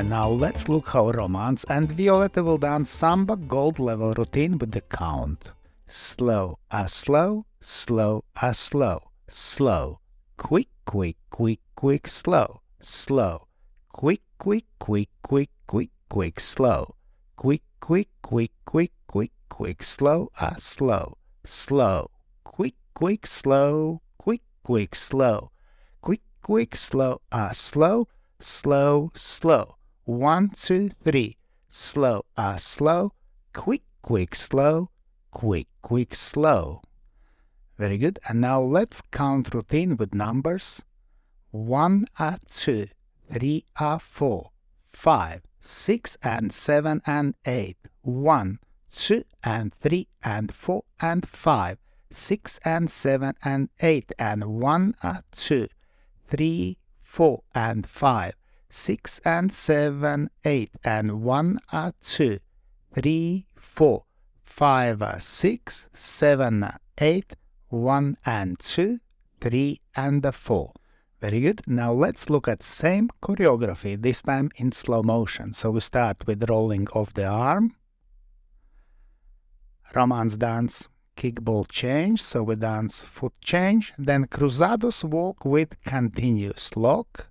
And now let's look how Romance and Violetta will dance Samba gold level routine with the count. Slow, slow, slow, slow, slow, quick, quick, quick, quick, slow, slow, quick, quick, quick, quick, quick, quick, slow, quick, quick, quick, quick, quick, quick, slow, slow, slow, quick, quick, slow, quick, quick, slow, quick, quick, slow, slow, slow, slow. 1, 2, 3. Slow, slow, quick, quick, slow, quick, quick, slow. Very good. And now let's count routine with numbers. 1, 2, 3, 4, 5, 6, and 7, and 8. 1, 2, and 3, and 4, and 5, 6, and 7, and 8, and 1, 2, 3, 4, and 5, 6, and 7, 8, and 1, 2, 3, 4, 5, 6, 7, 8, 1, and 2, 3, and 4. Very good. Now let's look at same choreography, this time in slow motion. So we start with rolling of the arm, Romance dance, kickball change, so we dance foot change, then Cruzados walk with continuous lock.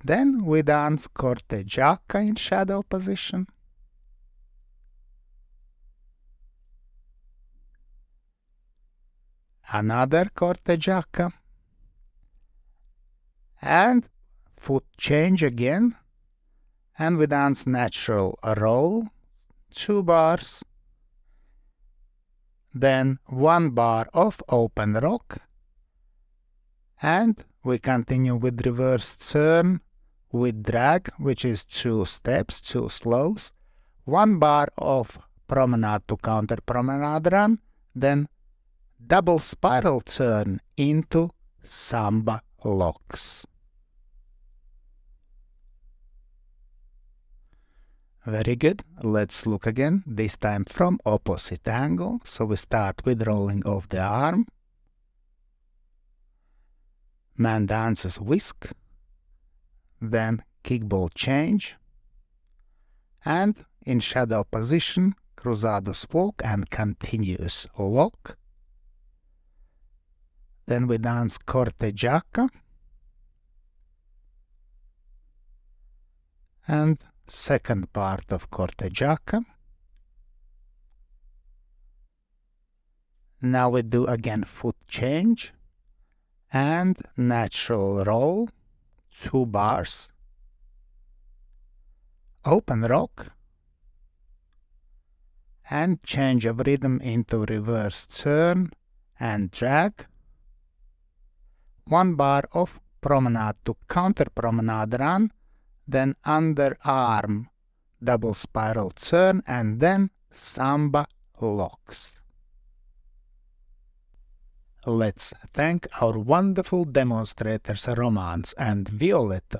Then we dance Corta Jaca in shadow position. Another Corta Jaca. And foot change again. And we dance natural roll, 2 bars. Then 1 bar of open rock. And we continue with reverse turn with drag, which is 2 steps, 2 slows, 1 bar of promenade to counter promenade run, then double spiral turn into Samba locks. Very good. Let's look again, this time from opposite angle. So we start with rolling of the arm. Man dances whisk, then kickball change, and in shadow position, Cruzados walk and continuous lock. Then we dance Corta Jaca, and second part of Corta Jaca. Now we do again foot change, and natural roll, 2 bars, open rock, and change of rhythm into reverse turn and drag, 1 bar of promenade to counter promenade run, then underarm double spiral turn, and then Samba locks. Let's thank our wonderful demonstrators Romance and Violetta.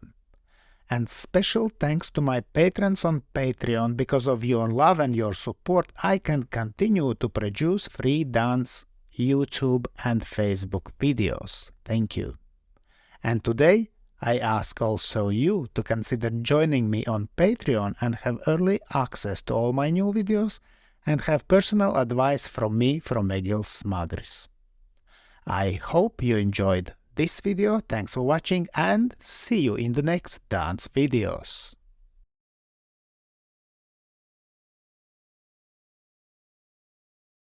And special thanks to my patrons on Patreon. Because of your love and your support, I can continue to produce free dance, YouTube and Facebook videos. Thank you. And today, I ask also you to consider joining me on Patreon and have early access to all my new videos and have personal advice from me from Egils Smagris. I hope you enjoyed this video, thanks for watching and see you in the next dance videos.